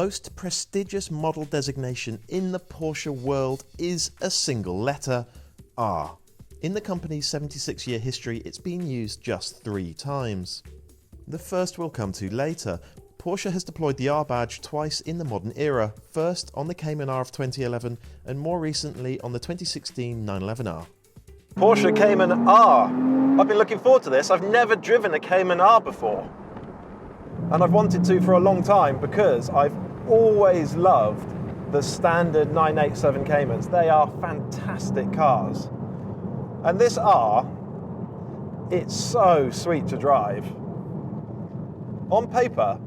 most prestigious model designation in the Porsche world is a single letter, R. In the company's 76-year history, it's been used just 3 times. The first we'll come to later. Porsche has deployed the R badge twice in the modern era, first on the Cayman R of 2011 and more recently on the 2016 911R. Porsche Cayman R. I've been looking forward to this. I've never driven a Cayman R before. And I've wanted to for a long time because I've always loved the standard 987 Caymans. They are fantastic cars. And this R, it's so sweet to drive. On paper,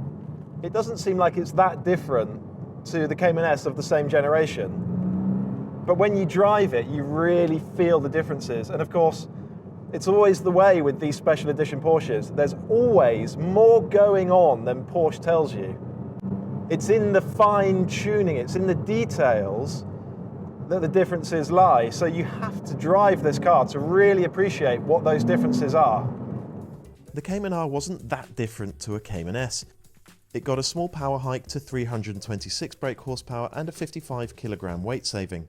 it doesn't seem like it's that different to the Cayman S of the same generation. But when you drive it, you really feel the differences. And of course, it's always the way with these special edition Porsches. There's always more going on than Porsche tells you. It's in the fine tuning, it's in the details that the differences lie. So you have to drive this car to really appreciate what those differences are. The Cayman R wasn't that different to a Cayman S. It got a small power hike to 326 brake horsepower and a 55 kilogram weight saving.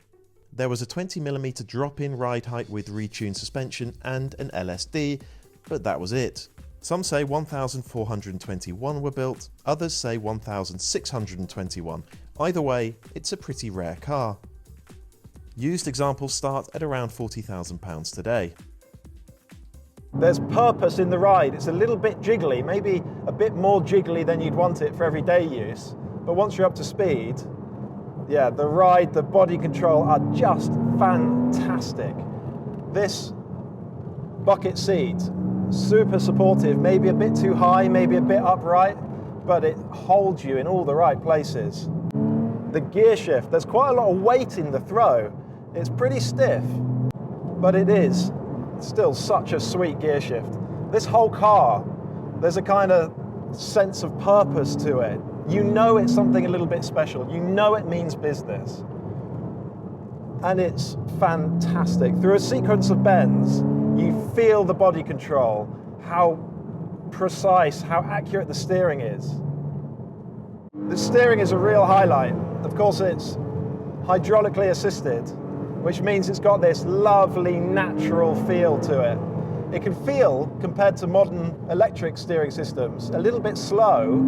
There was a 20mm drop in ride height with retuned suspension and an LSD, but that was it. Some say 1,421 were built, others say 1,621. Either way, it's a pretty rare car. Used examples start at around £40,000 today. There's purpose in the ride. It's a little bit jiggly, maybe a bit more jiggly than you'd want it for everyday use. But once you're up to speed, yeah, the ride, the body control are just fantastic. This bucket seat, super supportive, maybe a bit too high, maybe a bit upright, but it holds you in all the right places. The gear shift, there's quite a lot of weight in the throw. It's pretty stiff, but it is still such a sweet gear shift. This whole car, there's a kind of sense of purpose to it. You know it's something a little bit special. You know it means business. And it's fantastic. Through a sequence of bends, you feel the body control, how precise, how accurate the steering is. The steering is a real highlight. Of course, it's hydraulically assisted, which means it's got this lovely natural feel to it. It can feel, compared to modern electric steering systems, a little bit slow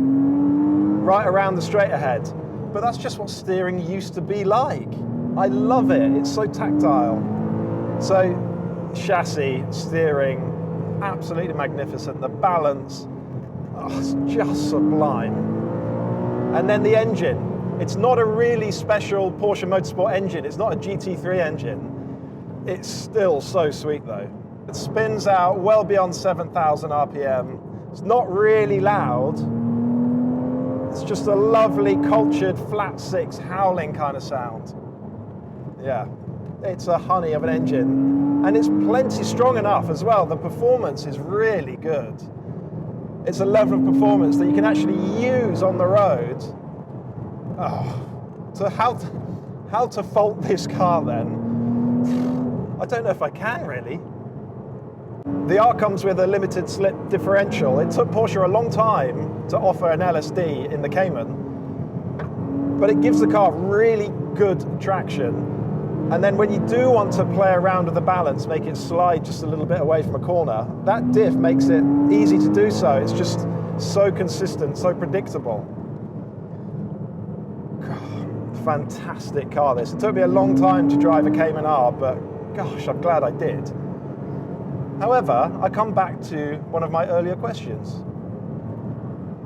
right around the straight ahead, but that's just what steering used to be like. I love it, it's so tactile. So chassis, steering, absolutely magnificent. The balance, oh, it's just sublime. And then the engine. It's not a really special Porsche Motorsport engine. It's not a GT3 engine. It's still so sweet though. It spins out well beyond 7,000 RPM. It's not really loud. It's just a lovely cultured flat 6 howling kind of sound. Yeah, it's a honey of an engine. And it's plenty strong enough as well. The performance is really good. It's a level of performance that you can actually use on the road. Oh, so how to fault this car then? I don't know if I can really. The R comes with a limited slip differential. It took Porsche a long time to offer an LSD in the Cayman, but it gives the car really good traction. And then when you do want to play around with the balance, make it slide just a little bit away from a corner, that diff makes it easy to do so. It's just so consistent, so predictable. God, fantastic car this. It took me a long time to drive a Cayman R, but gosh, I'm glad I did. However, I come back to one of my earlier questions.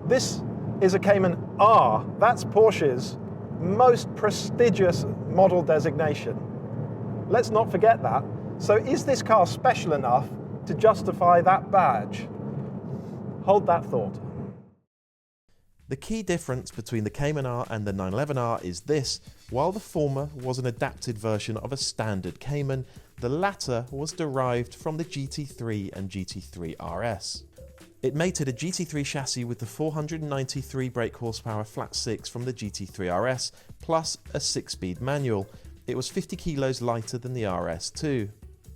This is a Cayman R. That's Porsche's most prestigious model designation. Let's not forget that. So is this car special enough to justify that badge? Hold that thought. The key difference between the Cayman R and the 911R is this: while the former was an adapted version of a standard Cayman, the latter was derived from the GT3 and GT3 RS. It mated a GT3 chassis with the 493 brake horsepower flat 6 from the GT3 RS, plus a 6-speed manual. It was 50 kilos lighter than the RS too.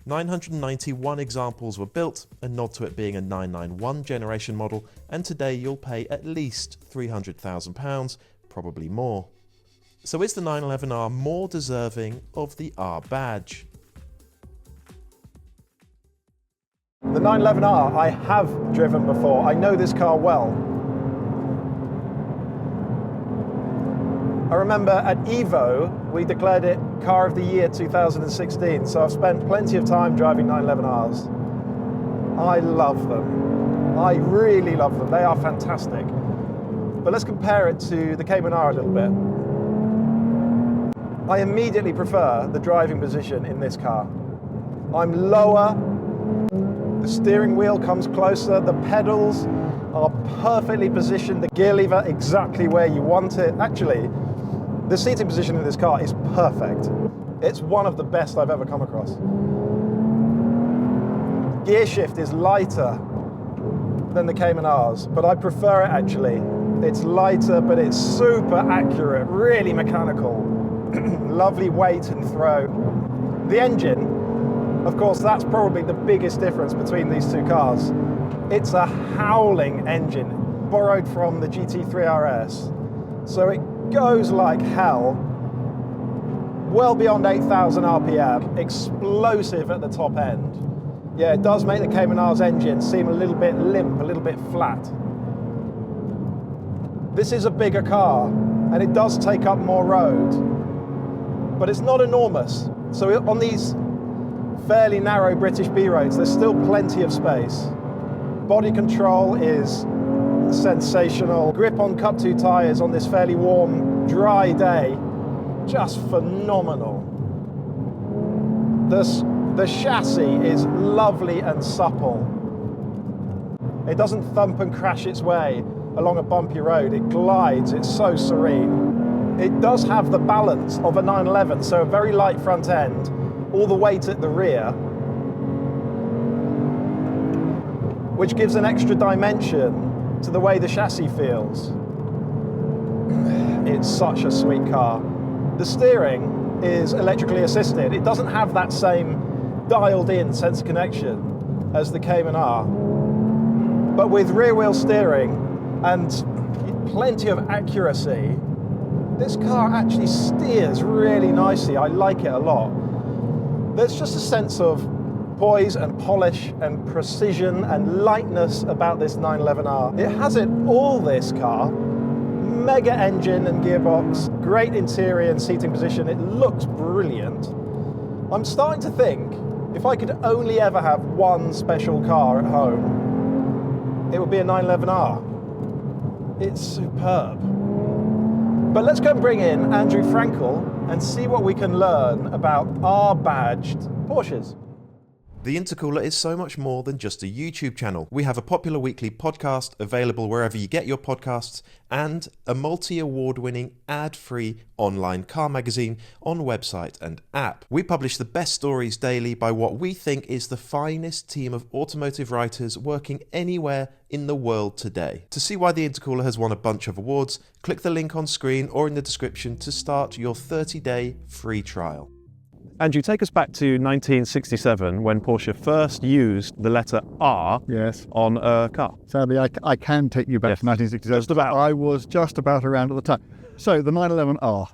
991 examples were built, a nod to it being a 991 generation model, and today you'll pay at least £300,000, probably more. So is the 911R more deserving of the R badge? The 911R I have driven before. I know this car well. I remember at Evo, we declared it Car of the Year 2016, so I've spent plenty of time driving 911Rs. I love them. I really love them. They are fantastic. But let's compare it to the Cayman R a little bit. I immediately prefer the driving position in this car. I'm lower, the steering wheel comes closer, the pedals are perfectly positioned, the gear lever exactly where you want it. Actually, the seating position in this car is perfect. It's one of the best I've ever come across. Gear shift is lighter than the Cayman R's, but I prefer it actually. It's lighter, but it's super accurate, really mechanical. Lovely weight and throw. The engine, of course, that's probably the biggest difference between these two cars. It's a howling engine, borrowed from the GT3 RS. So it goes like hell, well beyond 8,000 RPM, explosive at the top end. Yeah, it does make the Cayman R's engine seem a little bit limp, a little bit flat. This is a bigger car, and it does take up more road, but it's not enormous. So on these fairly narrow British B roads, there's still plenty of space. Body control is sensational. Grip on Cup 2 tyres on this fairly warm, dry day, just phenomenal. The chassis is lovely and supple. It doesn't thump and crash its way along a bumpy road. It glides, it's so serene. It does have the balance of a 911, so a very light front end, all the weight at the rear, which gives an extra dimension to the way the chassis feels. It's such a sweet car. The steering is electrically assisted. It doesn't have that same dialed in sense of connection as the Cayman R, but with rear wheel steering and plenty of accuracy, this car actually steers really nicely. I like it a lot. There's just a sense of poise and polish and precision and lightness about this 911R. It has it all, this car. Mega engine and gearbox, great interior and seating position. It looks brilliant. I'm starting to think, if I could only ever have one special car at home, it would be a 911R. It's superb. But let's go and bring in Andrew Frankel and see what we can learn about R-badged Porsches. The Intercooler is so much more than just a YouTube channel. We have a popular weekly podcast available wherever you get your podcasts and a multi-award-winning ad-free online car magazine on website and app. We publish the best stories daily by what we think is the finest team of automotive writers working anywhere in the world today. To see why the Intercooler has won a bunch of awards, click the link on screen or in the description to start your 30-day free trial. Andrew, take us back to 1967 when Porsche first used the letter R on a car. Sadly, I can take you back to 1967. Just about. I was just about around at the time. So the 911R,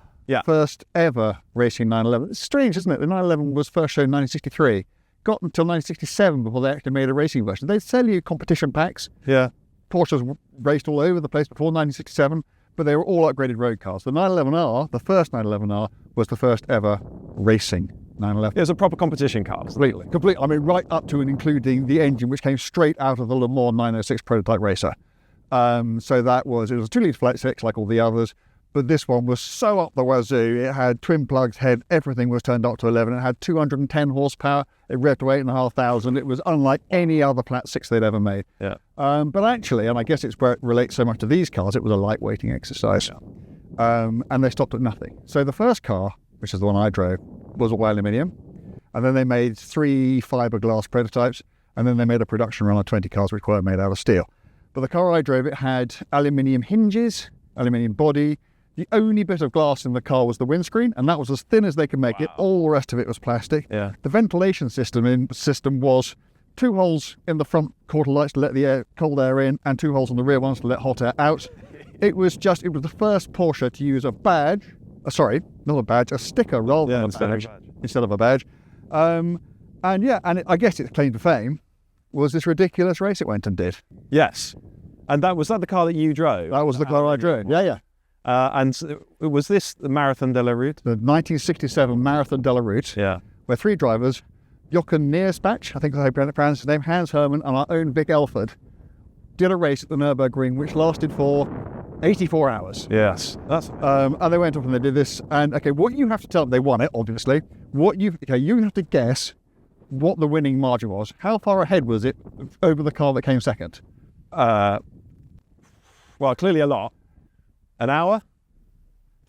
first ever racing 911. It's strange, isn't it? The 911 was first shown in 1963. Got until 1967 before they actually made a racing version. They'd sell you competition packs. Yeah. Porsches raced all over the place before 1967, but they were all upgraded road cars. The 911R, the first 911R, was the first ever racing 911. It was a proper competition car. Completely. I mean, right up to and including the engine, which came straight out of the Le Mans 906 prototype racer. So it was a 2-litre flat six like all the others, but this one was so up the wazoo. It had twin plugs, head, everything was turned up to 11. It had 210 horsepower. It revved to 8,500. It was unlike any other flat six they'd ever made. Yeah. But actually, and I guess it's where it relates so much to these cars, it was a lightweighting exercise. Yeah. And they stopped at nothing. So the first car, which is the one I drove, was all aluminium, and then they made 3 fiberglass prototypes, and then they made a production run of 20 cars which were made out of steel. But the car I drove, it had aluminium hinges, aluminium body. The only bit of glass in the car was the windscreen, and that was as thin as they could make it. All the rest of it was plastic. Yeah. The ventilation system was 2 holes in the front quarter lights to let the cold air in, and 2 holes on the rear ones to let hot air out. it was the first Porsche to use a badge. Sorry, not a badge, a sticker rather than a badge, instead of a badge. I guess its claim to fame was this ridiculous race it went and did. Yes. And was that the car that you drove? That was the car I drove. Yeah. And was this the Marathon de la Route? The 1967 Marathon de la Route. Yeah. Where 3 drivers, Jochen Neerspach, I think I pronounced his name, Hans Hermann, and our own Vic Elford, did a race at the Nürburgring which lasted for 84 hours. Yes. And they went off and they did this. And okay, what you have to tell them, they won it, obviously. You have to guess what the winning margin was. How far ahead was it over the car that came second? Well, clearly a lot. An hour?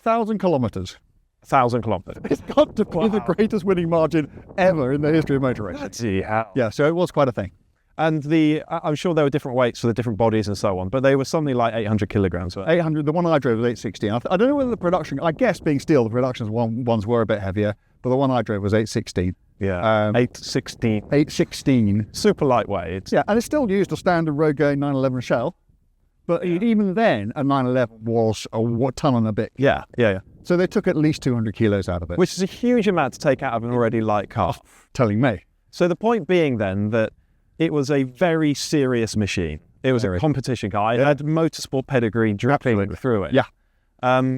1,000 kilometres. 1,000 kilometres. It's got to be the greatest winning margin ever in the history of motor racing. Let's see how. Yeah, so it was quite a thing. And I'm sure there were different weights for the different bodies and so on, but they were something like 800 kilograms. 800, the one I drove was 816. I don't know whether the production, I guess being steel, the production ones were a bit heavier, but the one I drove was 816. Yeah, 816. 816. Super lightweight. Yeah, and it still used a standard road going 911 shell, but even then, a 911 was a ton and a bit. Yeah. So they took at least 200 kilos out of it. Which is a huge amount to take out of an already light car. Telling me. So the point being then that it was a very serious machine. It was a competition car. It had motorsport pedigree dripping through it. Yeah.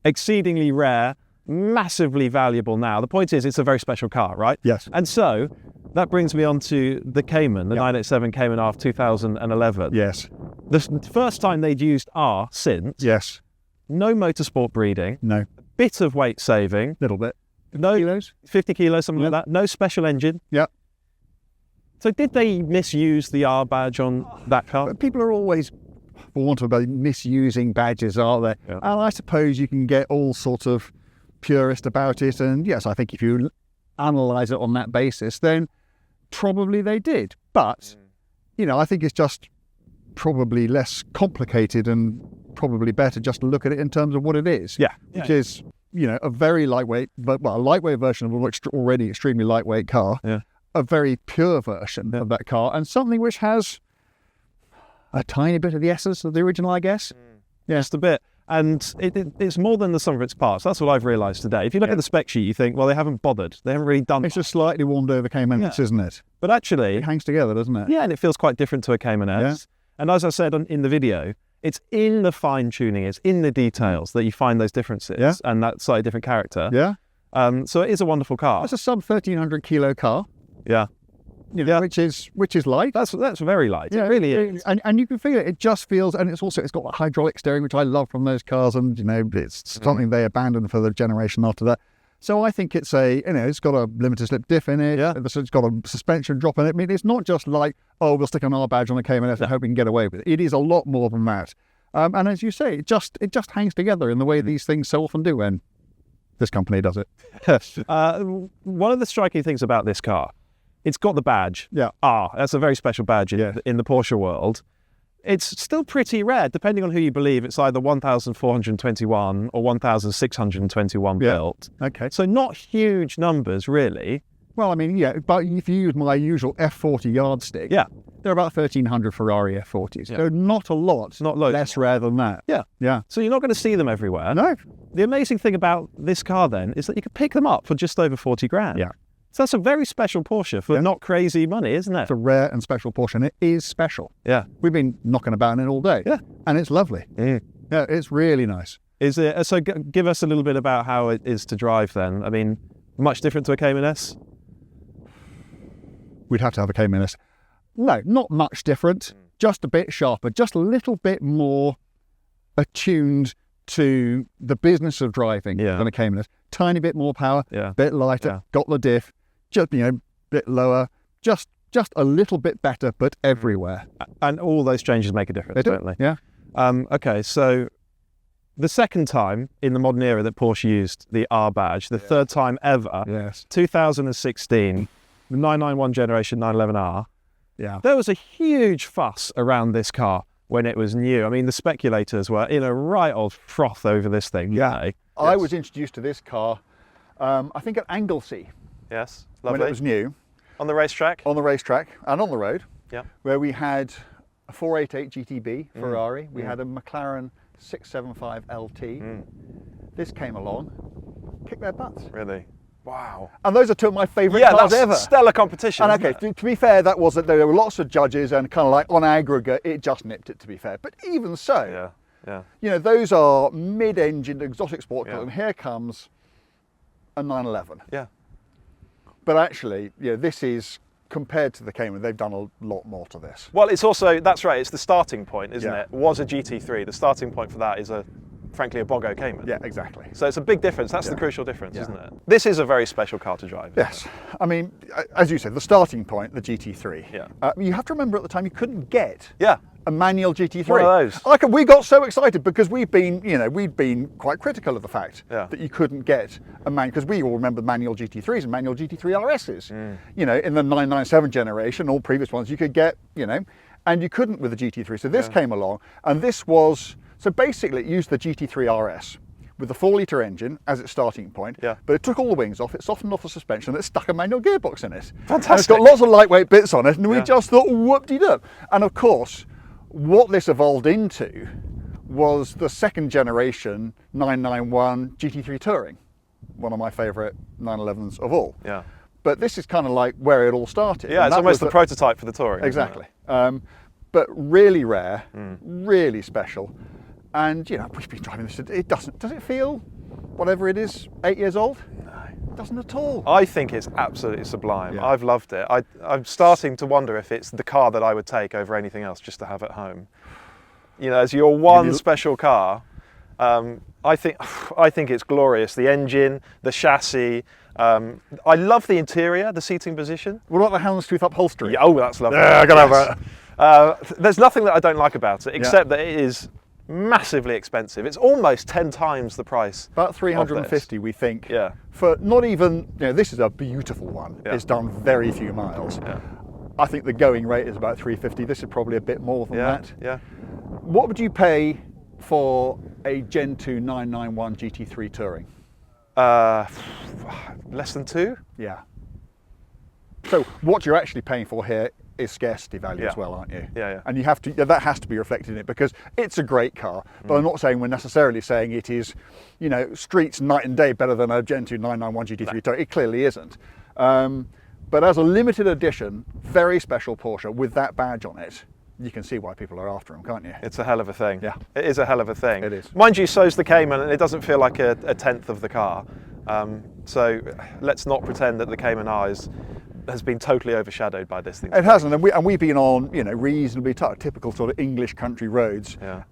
Exceedingly rare, massively valuable now. The point is, it's a very special car, right? Yes. And so that brings me on to the Cayman, the 987 Cayman R 2011. Yes. The first time they'd used R since. Yes. No motorsport breeding. No. A bit of weight saving. Little bit. No 50 kilos? 50 kilos, something like that. No special engine. Yeah. So did they misuse the R badge on that car? People are always, for want of a misusing badges, aren't they? Yeah. And I suppose you can get all sorts of purist about it. And yes, I think if you analyse it on that basis, then probably they did. But, I think it's just probably less complicated and probably better just to look at it in terms of what it is. Yeah. Which is, a very lightweight, a lightweight version of an already extremely lightweight car. Yeah. A very pure version of that car, and something which has a tiny bit of the essence of the original, I guess. Yeah, just a bit. And it's more than the sum of its parts. That's what I've realised today. If you look at the spec sheet, you think, well, they haven't bothered. They haven't really done It's just slightly warmed over Cayman S, isn't it? But actually... It hangs together, doesn't it? Yeah, and it feels quite different to a Cayman S. Yeah. And as I said in the video, it's in the fine-tuning, it's in the details that you find those differences and that slightly different character. Yeah. So it is a wonderful car. It's a sub 1,300 kilo car. Yeah. Which is light. That's very light. Yeah, it really is. And you can feel it. It just feels, and it's got a hydraulic steering, which I love from those cars, and it's something they abandoned for the generation after that. So I think it's it's got a limited slip diff in it. Yeah. It's got a suspension drop in it. I mean, it's not just like, oh, we'll stick an R badge on a Cayman S and hope we can get away with it. It is a lot more than that. And as you say, it just hangs together in the way these things so often do when this company does it. One of the striking things about this car, it's got the badge. Yeah. That's a very special badge in the Porsche world. It's still pretty rare, depending on who you believe. It's either 1,421 or 1,621 built. Okay. So not huge numbers, really. Well, I mean, but if you use my usual F40 yardstick, there are about 1,300 Ferrari F40s. Yeah. So not a lot, not less rare than that. Yeah. Yeah. So you're not going to see them everywhere. No. The amazing thing about this car then is that you can pick them up for just over 40 grand. Yeah. So that's a very special Porsche for not crazy money, isn't it? It's a rare and special Porsche, and it is special. Yeah. We've been knocking about in it all day. Yeah. And it's lovely. Mm. Yeah, it's really nice. Is it? So give us a little bit about how it is to drive then. I mean, much different to a Cayman S? We'd have to have a Cayman S. No, not much different. Just a bit sharper, just a little bit more attuned to the business of driving than a Cayman S. Tiny bit more power, bit lighter, got the diff, just bit lower, just a little bit better, but everywhere. And all those changes make a difference, don't they? Yeah. Okay, so the second time in the modern era that Porsche used the R badge, the third time ever, 2016, the 991 generation 911R. Yeah. There was a huge fuss around this car when it was new. I mean, the speculators were in a right old froth over this thing. Yeah. I was introduced to this car, I think at Anglesey. Yes, lovely. When it was new. On the racetrack? On the racetrack and on the road. Yeah. Where we had a 488 GTB Ferrari. We had a McLaren 675 LT. This came along, kicked their butts. Really? Wow. And those are two of my favourite Yeah, cars that's ever. stellar competition. And okay, to be fair, that wasn't. There were lots of judges, and kind of like on aggregate, it just nipped it. To be fair, but even so, you know, those are mid-engine exotic sport cars, and here comes a 911. Yeah. But actually, you know, this is, compared to the Cayman, they've done a lot more to this. Well, it's also, that's right, it's the starting point, isn't Yeah. it? Was a GT3. The starting point for that is frankly, a Bogo Cayman. Yeah, exactly. So it's a big difference. That's the crucial difference, isn't it? This is a very special car to drive. Yes. I mean, as you said, the starting point, the GT3. Yeah. You have to remember at the time you couldn't get Yeah. a manual GT3. One of those. We got so excited because we'd been quite critical of the fact Yeah. that you couldn't get a manual, because we all remember manual GT3s and manual GT3 RSs. You know, in the 997 generation, all previous ones, you could get, you know, and you couldn't with the GT3. So this came along, and this was, so basically it used the GT3 RS with the 4-litre engine as its starting point, but it took all the wings off, it softened off the suspension, and it stuck a manual gearbox in it. Fantastic. And it's got lots of lightweight bits on it, and we just thought, whoop-de-doo. And of course, what this evolved into was the second generation 991 GT3 Touring, one of my favourite 911s of all. Yeah. But this is kind of like where it all started. Yeah, it's almost the prototype for the Touring. Exactly. But really rare, really special. And, you know, we've been driving this, does it feel, whatever it is, 8 years old? No. It doesn't at all. I think it's absolutely sublime. Yeah. I've loved it. I'm starting to wonder if it's the car that I would take over anything else just to have at home. You know, as your one special car, I think it's glorious. The engine, the chassis. I love the interior, the seating position. What about the houndstooth upholstery? Yeah, oh, that's lovely. Yeah, I gotta have that. There's nothing that I don't like about it, except that it is massively expensive. It's almost 10 times the price. About 350, we think. Yeah. For not even, you know, this is a beautiful one. Yeah. It's done very few miles. Yeah. I think the going rate is about 350. This is probably a bit more than that. Yeah. What would you pay for a Gen 2 991 GT3 Touring? Less than 2? Yeah. So what you're actually paying for here is scarcity value as well, aren't you? Yeah. And you have to, that has to be reflected in it, because it's a great car, but I'm not saying we're necessarily saying it is, you know, streets night and day better than a Gen 2 991 GT3 Touring. It clearly isn't. But as a limited edition, very special Porsche with that badge on it, you can see why people are after them, can't you? It's a hell of a thing. Yeah. It is a hell of a thing. It is. Mind you, so's the Cayman, and it doesn't feel like a tenth of the car. So let's not pretend that the Cayman R has been totally overshadowed by this thing. It hasn't, and we've been on, you know, reasonably typical sort of English country roads. Yeah.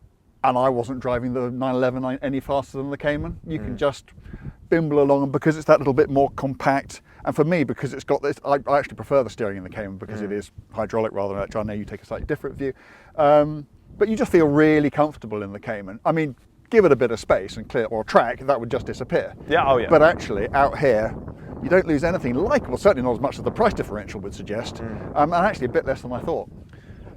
And I wasn't driving the 911 any faster than the Cayman. You can just bimble along, and because it's that little bit more compact, and for me, because it's got this, I actually prefer the steering in the Cayman because it is hydraulic rather than electric. I know you take a slightly different view. But you just feel really comfortable in the Cayman. I mean, give it a bit of space and clear, or track, that would just disappear. Yeah, oh yeah. But actually, out here, you don't lose anything like, well, certainly not as much as the price differential would suggest, and actually a bit less than I thought.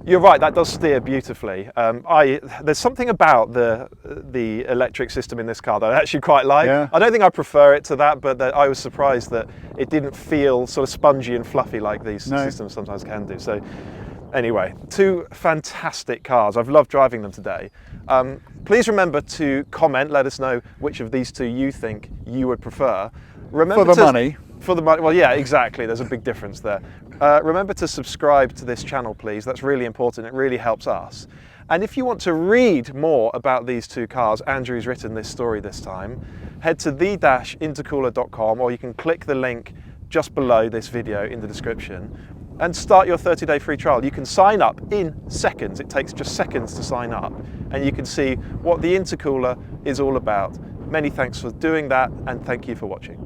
You're right, that does steer beautifully. There's something about the electric system in this car that I actually quite like. Yeah. I don't think I prefer it to that, but I was surprised that it didn't feel sort of spongy and fluffy like these systems sometimes can do. So anyway, two fantastic cars. I've loved driving them today. Please remember to comment, let us know which of these two you think you would prefer. Remember For the money. For the money, well, yeah, exactly. There's a big difference there. Remember to subscribe to this channel, please. That's really important. It really helps us. And if you want to read more about these two cars, Andrew's written this story this time, head to the-intercooler.com, or you can click the link just below this video in the description and start your 30-day free trial. You can sign up in seconds. It takes just seconds to sign up, and you can see what the Intercooler is all about. Many thanks for doing that, and thank you for watching.